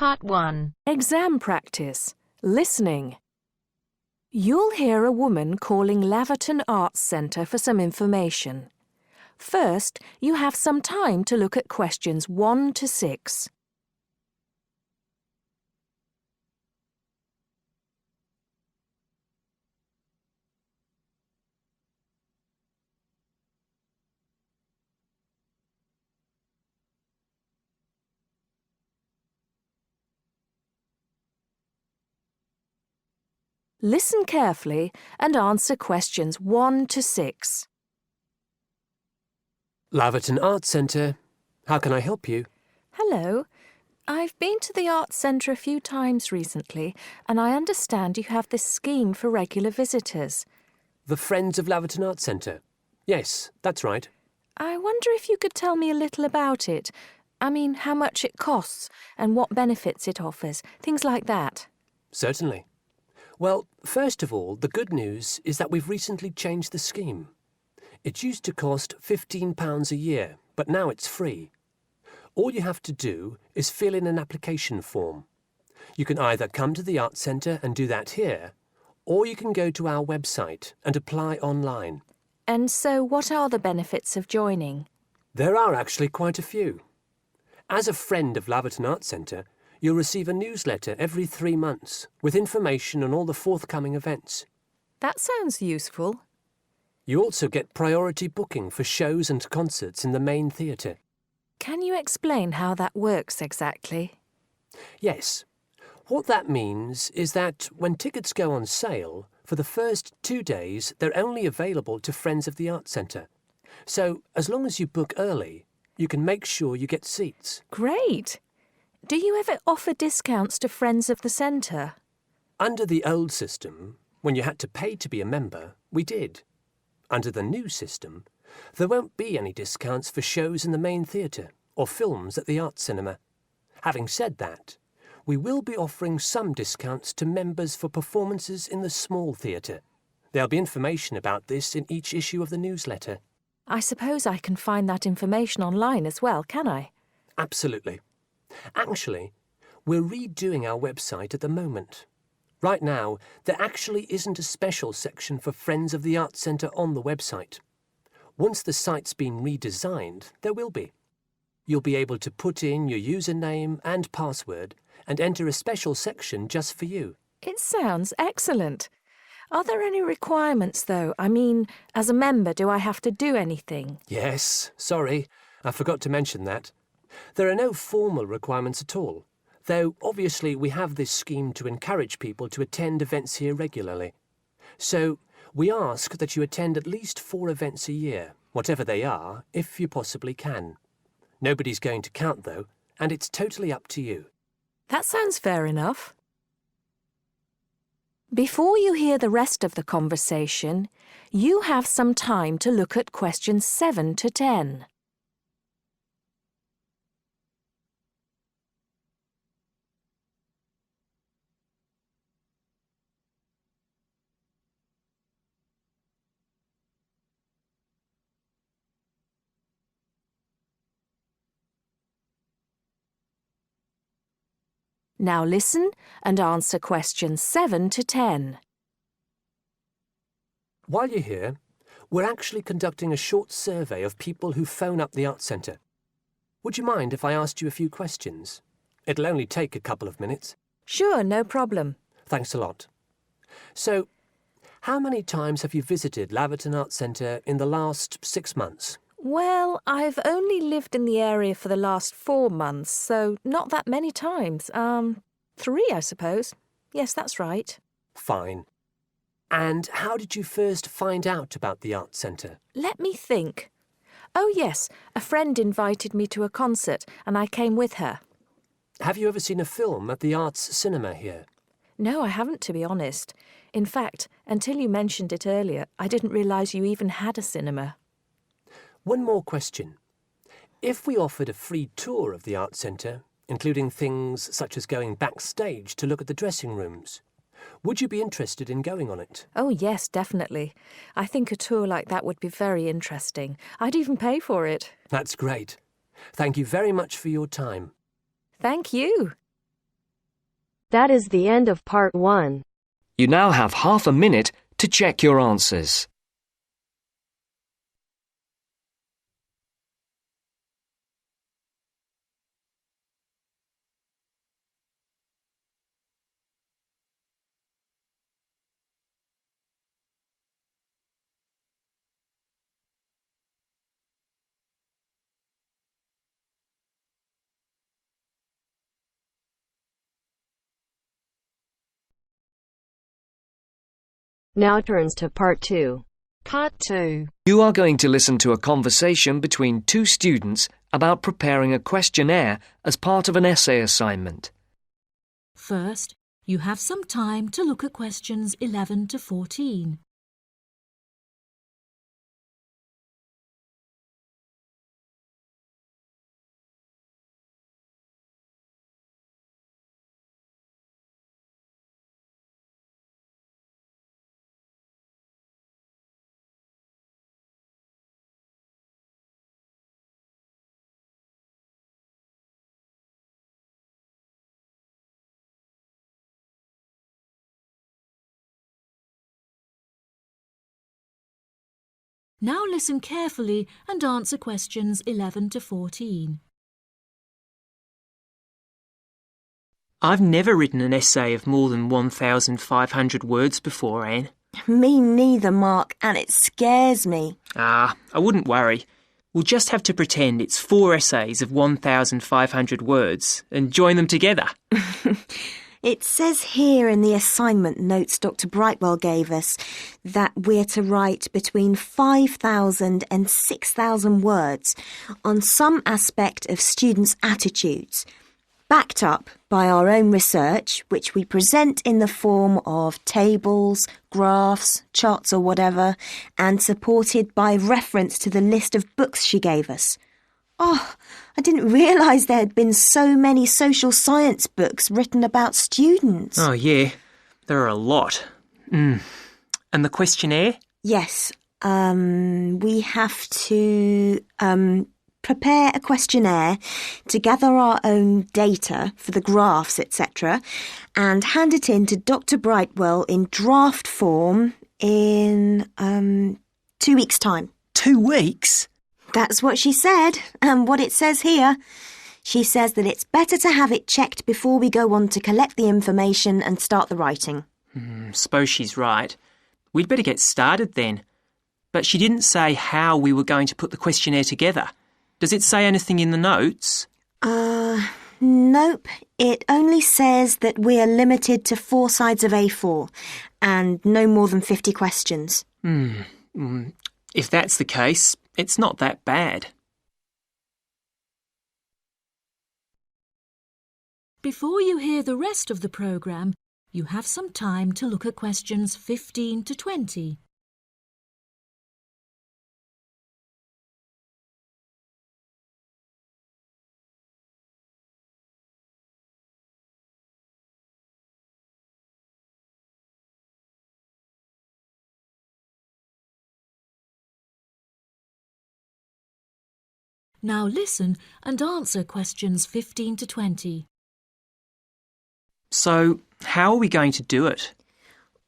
Part 1. Exam practice. Listening. You'll hear a woman calling Laverton Arts Centre for some information. First, you have some time to look at questions 1 to 6. Listen carefully and answer questions 1 to 6. Laverton Arts Centre. How can I help you? Hello. I've been to the Arts Centre a few times recently, and I understand you have this scheme for regular visitors. The Friends of Laverton Arts Centre. Yes, that's right. I wonder if you could tell me a little about it. I mean, how much it costs and what benefits it offers, things like that. Certainly. Well, first of all, the good news is that we've recently changed the scheme. It used to cost £15 a year, but now it's free. All you have to do is fill in an application form. You can either come to the Arts Centre and do that here, or you can go to our website and apply online. And so what are the benefits of joining? There are actually quite a few. As a friend of Laverton Arts Centre, you'll receive a newsletter every 3 months with information on all the forthcoming events. That sounds useful. You also get priority booking for shows and concerts in the main theatre. Can you explain how that works exactly? Yes. What that means is that when tickets go on sale, for the first 2 days they're only available to friends of the Arts Centre. So as long as you book early, you can make sure you get seats. Great! Do you ever offer discounts to friends of the centre? Under the old system, when you had to pay to be a member, we did. Under the new system, there won't be any discounts for shows in the main theatre or films at the Arts Cinema. Having said that, we will be offering some discounts to members for performances in the small theatre. There'll be information about this in each issue of the newsletter. I suppose I can find that information online as well, can I? Absolutely. Actually, we're redoing our website at the moment. Right now, there actually isn't a special section for Friends of the Arts Centre on the website. Once the site's been redesigned, there will be. You'll be able to put in your username and password and enter a special section just for you. It sounds excellent. Are there any requirements, though? I mean, as a member, do I have to do anything? Yes, sorry, I forgot to mention that. There are no formal requirements at all, though obviously we have this scheme to encourage people to attend events here regularly. So we ask that you attend at least 4 events a year, whatever they are, if you possibly can. Nobody's going to count, though, and it's totally up to you. That sounds fair enough. Before you hear the rest of the conversation, you have some time to look at questions 7 to 10. Now listen and answer questions 7 to 10. While you're here, we're actually conducting a short survey of people who phone up the Arts Centre. Would you mind if I asked you a few questions? It'll only take a couple of minutes. Sure, no problem. Thanks a lot. So, how many times have you visited Laverton Arts Centre in the last 6 months? Well, I've only lived in the area for the last 4 months, so not that many times. 3, I suppose. Yes, that's right. Fine. And how did you first find out about the Arts Centre? Let me think. Oh, yes, a friend invited me to a concert, and I came with her. Have you ever seen a film at the Arts Cinema here? No, I haven't, to be honest. In fact, until you mentioned it earlier, I didn't realise you even had a cinema. One more question. If we offered a free tour of the Arts Centre, including things such as going backstage to look at the dressing rooms, would you be interested in going on it? Oh, yes, definitely. I think a tour like that would be very interesting. I'd even pay for it. That's great. Thank you very much for your time. Thank you. That is the end of part 1. You now have half a minute to check your answers. Now turns to part 2. Part 2. You are going to listen to a conversation between two students about preparing a questionnaire as part of an essay assignment. First, you have some time to look at questions 11 to 14. Now listen carefully and answer questions 11 to 14. I've never written an essay of more than 1,500 words before, Anne. Me neither, Mark, and it scares me. I wouldn't worry. We'll just have to pretend it's 4 essays of 1,500 words and join them together. It says here in the assignment notes Dr. Brightwell gave us that we're to write between 5,000 and 6,000 words on some aspect of students' attitudes, backed up by our own research, which we present in the form of tables, graphs, charts or whatever, and supported by reference to the list of books she gave us. Oh, I didn't realise there had been so many social science books written about students. Oh, yeah. There are a lot. And the questionnaire? Yes. We have to prepare a questionnaire to gather our own data for the graphs, etc., and hand it in to Dr. Brightwell in draft form in 2 weeks' time. 2 weeks? That's what she said, and what it says here. She says that it's better to have it checked before we go on to collect the information and start the writing. Suppose she's right. We'd better get started then. But she didn't say how we were going to put the questionnaire together. Does it say anything in the notes? Nope. It only says that we are limited to 4 sides of A4 and no more than 50 questions. If that's the case, it's not that bad. Before you hear the rest of the programme, you have some time to look at questions 15 to 20. Now listen and answer questions 15 to 20. So, how are we going to do it?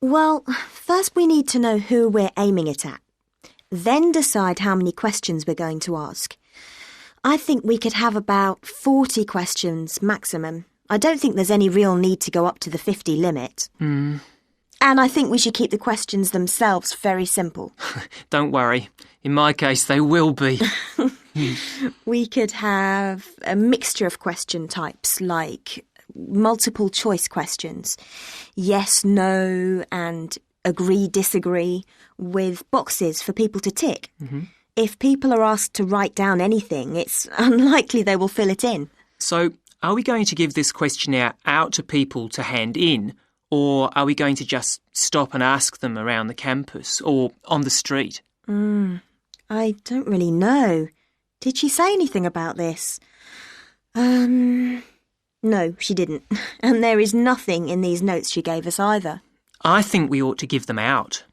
Well, first we need to know who we're aiming it at. Then decide how many questions we're going to ask. I think we could have about 40 questions maximum. I don't think there's any real need to go up to the 50 limit. And I think we should keep the questions themselves very simple. Don't worry. In my case, they will be. We could have a mixture of question types like multiple choice questions, yes, no, and agree, disagree, with boxes for people to tick. If people are asked to write down anything, it's unlikely they will fill it in. So, are we going to give this questionnaire out to people to hand in, or are we going to just stop and ask them around the campus or on the street? I don't really know. Did she say anything about this? No, she didn't. And there is nothing in these notes she gave us either. I think we ought to give them out.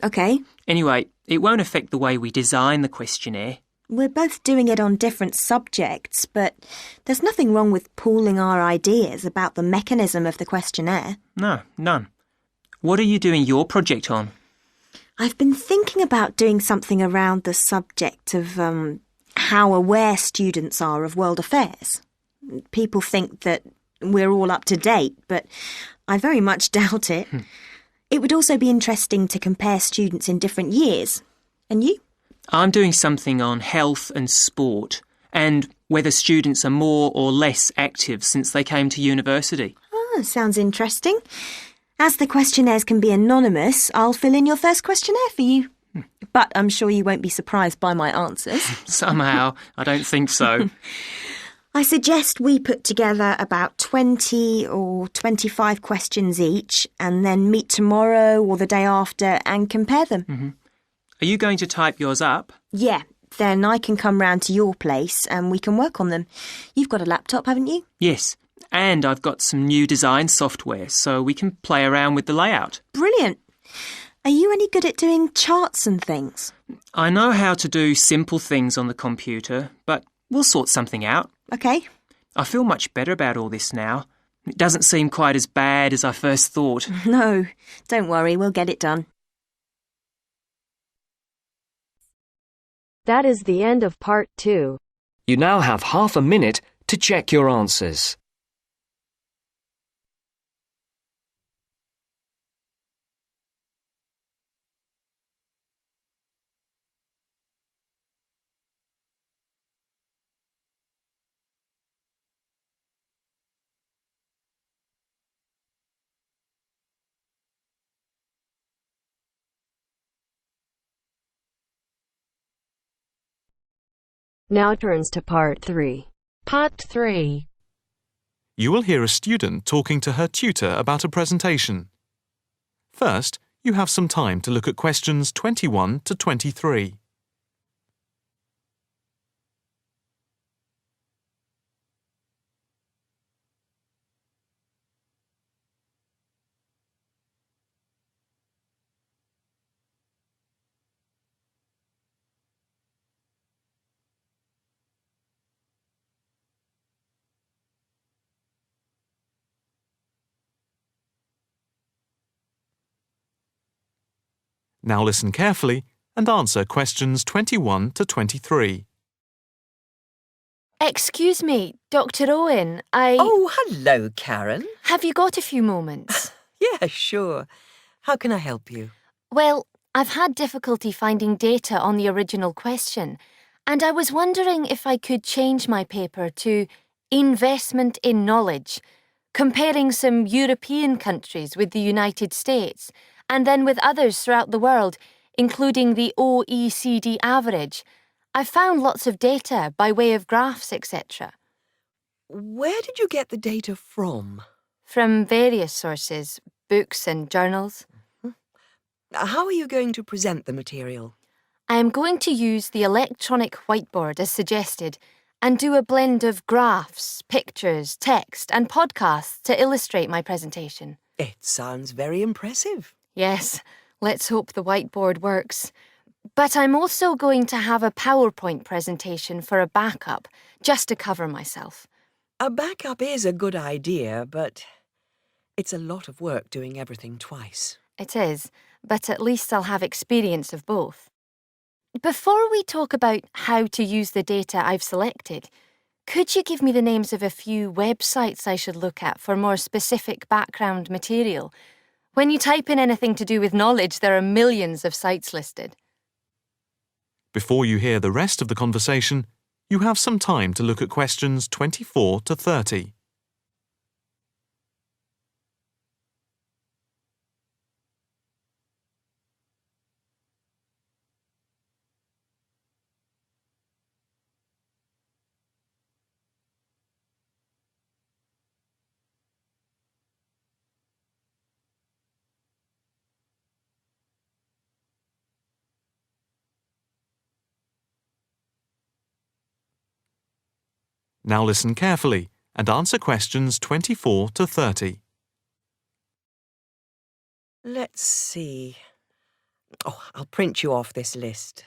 OK. Anyway, it won't affect the way we design the questionnaire. We're both doing it on different subjects, but there's nothing wrong with pooling our ideas about the mechanism of the questionnaire. No, none. What are you doing your project on? I've been thinking about doing something around the subject of how aware students are of world affairs. People think that we're all up to date, but I very much doubt it. It would also be interesting to compare students in different years. And you? I'm doing something on health and sport and whether students are more or less active since they came to university. Oh, sounds interesting. As the questionnaires can be anonymous, I'll fill in your first questionnaire for you. But I'm sure you won't be surprised by my answers. Somehow, I don't think so. I suggest we put together about 20 or 25 questions each and then meet tomorrow or the day after and compare them. Are you going to type yours up? Yeah, then I can come round to your place and we can work on them. You've got a laptop, haven't you? Yes, and I've got some new design software so we can play around with the layout. Brilliant. Are you any good at doing charts and things? I know how to do simple things on the computer, but we'll sort something out. OK. I feel much better about all this now. It doesn't seem quite as bad as I first thought. No, don't worry, we'll get it done. That is the end of part 2. You now have half a minute to check your answers. Now turns to part 3. Part 3. You will hear a student talking to her tutor about a presentation. First, you have some time to look at questions 21 to 23. Now listen carefully and answer questions 21 to 23. Excuse me, Dr. Owen, Oh, hello, Karen. Have you got a few moments? Yeah, sure. How can I help you? Well, I've had difficulty finding data on the original question, and I was wondering if I could change my paper to Investment in Knowledge, comparing some European countries with the United States, and then with others throughout the world, including the OECD average. I found lots of data by way of graphs, etc. Where did you get the data from? From various sources, books and journals. How are you going to present the material? I am going to use the electronic whiteboard as suggested and do a blend of graphs, pictures, text and podcasts to illustrate my presentation. It sounds very impressive. Yes, let's hope the whiteboard works. But I'm also going to have a PowerPoint presentation for a backup, just to cover myself. A backup is a good idea, but it's a lot of work doing everything twice. It is, but at least I'll have experience of both. Before we talk about how to use the data I've selected, could you give me the names of a few websites I should look at for more specific background material? When you type in anything to do with knowledge, there are millions of sites listed. Before you hear the rest of the conversation, you have some time to look at questions 24 to 30. Now listen carefully and answer questions 24 to 30. Let's see. Oh, I'll print you off this list.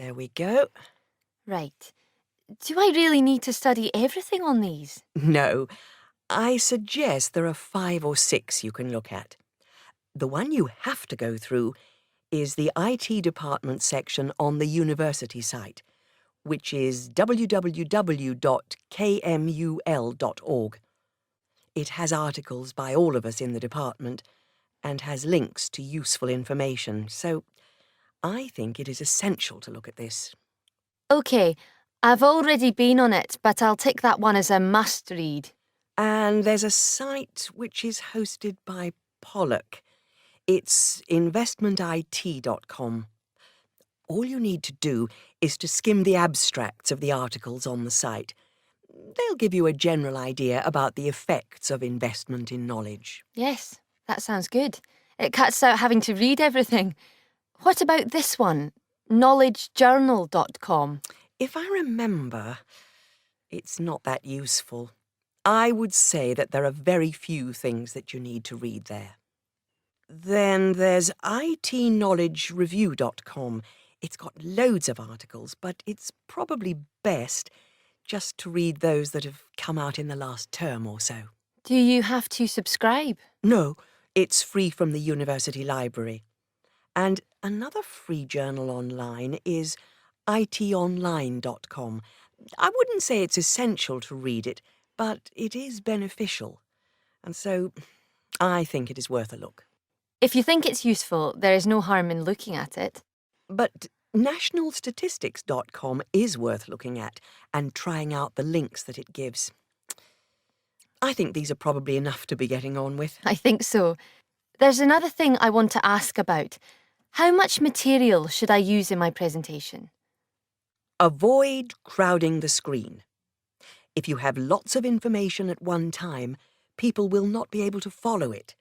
There we go. Right. Do I really need to study everything on these? No, I suggest there are 5 or 6 you can look at. The one you have to go through is the IT department section on the university site, which is www.kmul.org. It has articles by all of us in the department and has links to useful information, so I think it is essential to look at this. OK, I've already been on it, but I'll tick that one as a must-read. And there's a site which is hosted by Pollock. It's investmentit.com. All you need to do is to skim the abstracts of the articles on the site. They'll give you a general idea about the effects of investment in knowledge. Yes, that sounds good. It cuts out having to read everything. What about this one? knowledgejournal.com. If I remember, it's not that useful. I would say that there are very few things that you need to read there. Then there's itknowledgereview.com. It's got loads of articles, but it's probably best just to read those that have come out in the last term or so. Do you have to subscribe? No, it's free from the university library. And another free journal online is itonline.com. I wouldn't say it's essential to read it, but it is beneficial. And so I think it is worth a look. If you think it's useful, there is no harm in looking at it. But nationalstatistics.com is worth looking at and trying out the links that it gives. I think these are probably enough to be getting on with. I think so. There's another thing I want to ask about. How much material should I use in my presentation? Avoid crowding the screen. If you have lots of information at one time, people will not be able to follow it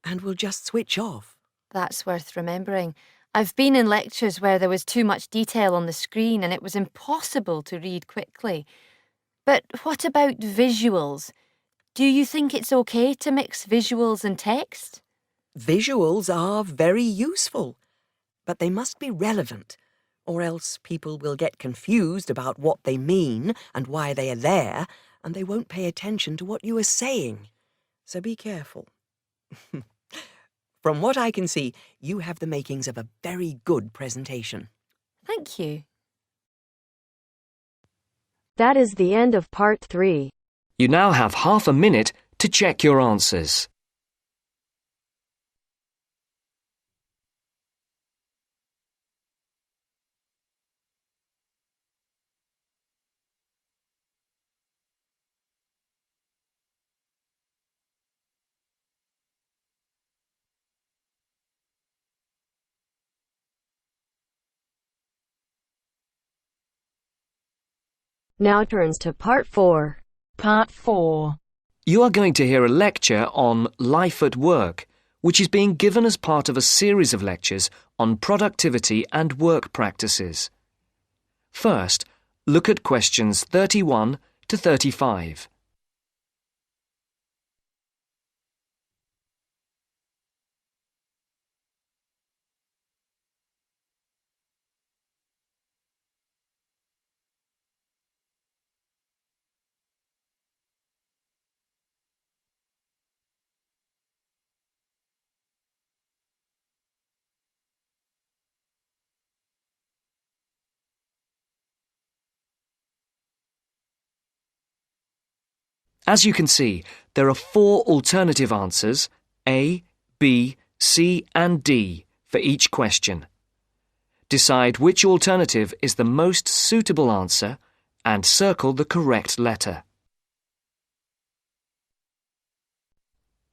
and will just switch off. That's worth remembering. I've been in lectures where there was too much detail on the screen and it was impossible to read quickly. But what about visuals? Do you think it's okay to mix visuals and text? Visuals are very useful, but they must be relevant, or else people will get confused about what they mean and why they are there, and they won't pay attention to what you are saying. So be careful. From what I can see, you have the makings of a very good presentation. Thank you. That is the end of part 3. You now have half a minute to check your answers. Now turns to part 4. Part 4. You are going to hear a lecture on life at work, which is being given as part of a series of lectures on productivity and work practices. First, look at questions 31 to 35. As you can see, there are 4 alternative answers, A, B, C and D, for each question. Decide which alternative is the most suitable answer and circle the correct letter.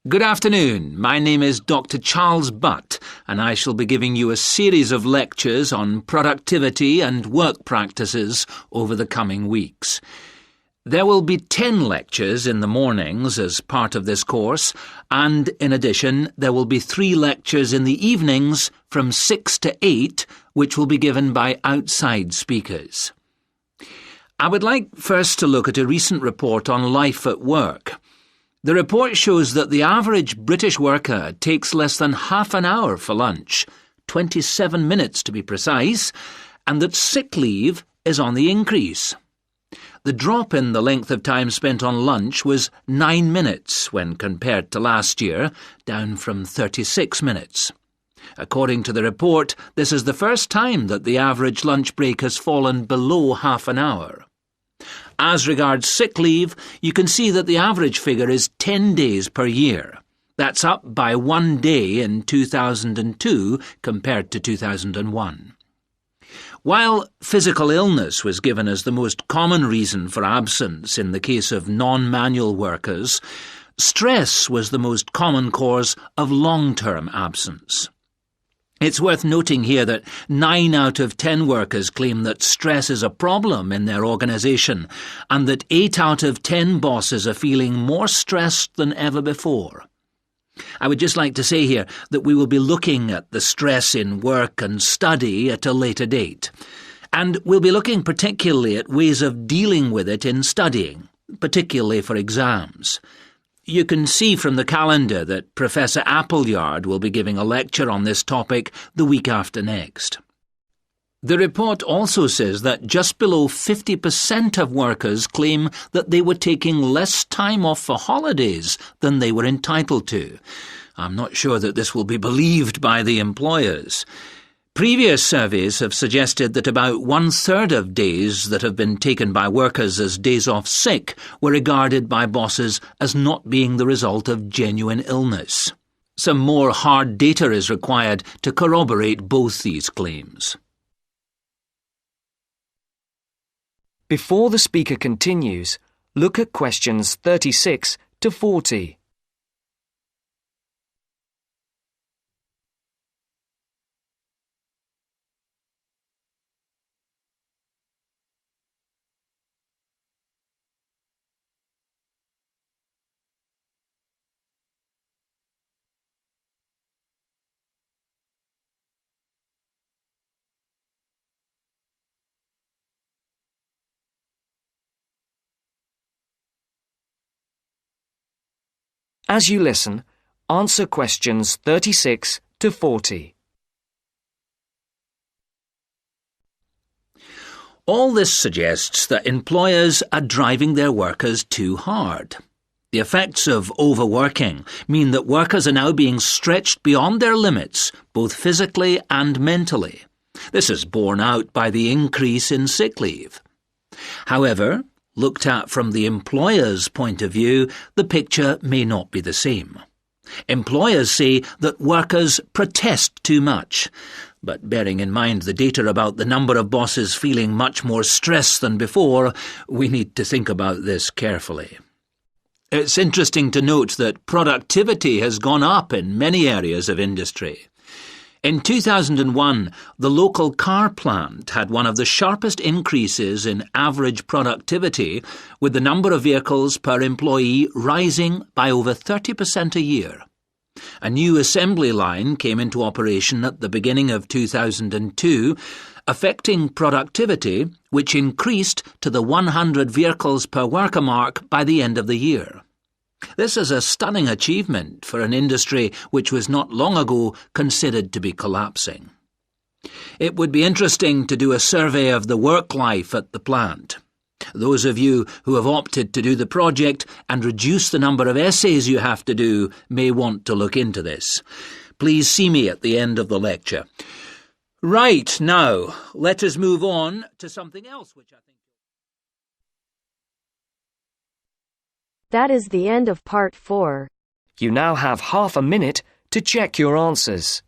Good afternoon. My name is Dr. Charles Butt, and I shall be giving you a series of lectures on productivity and work practices over the coming weeks. There will be 10 lectures in the mornings as part of this course, and in addition there will be 3 lectures in the evenings from 6 to 8, which will be given by outside speakers. I would like first to look at a recent report on life at work. The report shows that the average British worker takes less than half an hour for lunch, 27 minutes to be precise, and that sick leave is on the increase. The drop in the length of time spent on lunch was 9 minutes when compared to last year, down from 36 minutes. According to the report, this is the first time that the average lunch break has fallen below half an hour. As regards sick leave, you can see that the average figure is 10 days per year. That's up by 1 day in 2002 compared to 2001. While physical illness was given as the most common reason for absence in the case of non-manual workers, stress was the most common cause of long-term absence. It's worth noting here that 9 out of 10 workers claim that stress is a problem in their organisation, and that 8 out of 10 bosses are feeling more stressed than ever before. I would just like to say here that we will be looking at the stress in work and study at a later date, and we'll be looking particularly at ways of dealing with it in studying, particularly for exams. You can see from the calendar that Professor Appleyard will be giving a lecture on this topic the week after next. The report also says that just below 50% of workers claim that they were taking less time off for holidays than they were entitled to. I'm not sure that this will be believed by the employers. Previous surveys have suggested that about 1/3 of days that have been taken by workers as days off sick were regarded by bosses as not being the result of genuine illness. Some more hard data is required to corroborate both these claims. Before the speaker continues, look at questions 36 to 40. As you listen, answer questions 36 to 40. All this suggests that employers are driving their workers too hard. The effects of overworking mean that workers are now being stretched beyond their limits, both physically and mentally. This is borne out by the increase in sick leave. However, looked at from the employer's point of view, the picture may not be the same. Employers say that workers protest too much, but bearing in mind the data about the number of bosses feeling much more stress than before, we need to think about this carefully. It's interesting to note that productivity has gone up in many areas of industry. In 2001, the local car plant had one of the sharpest increases in average productivity, with the number of vehicles per employee rising by over 30% a year. A new assembly line came into operation at the beginning of 2002, affecting productivity, which increased to the 100 vehicles per worker mark by the end of the year. This is a stunning achievement for an industry which was not long ago considered to be collapsing. It would be interesting to do a survey of the work life at the plant. Those of you who have opted to do the project and reduce the number of essays you have to do may want to look into this. Please see me at the end of the lecture. Right, now, let us move on to something else which I think... That is the end of part 4. You now have half a minute to check your answers.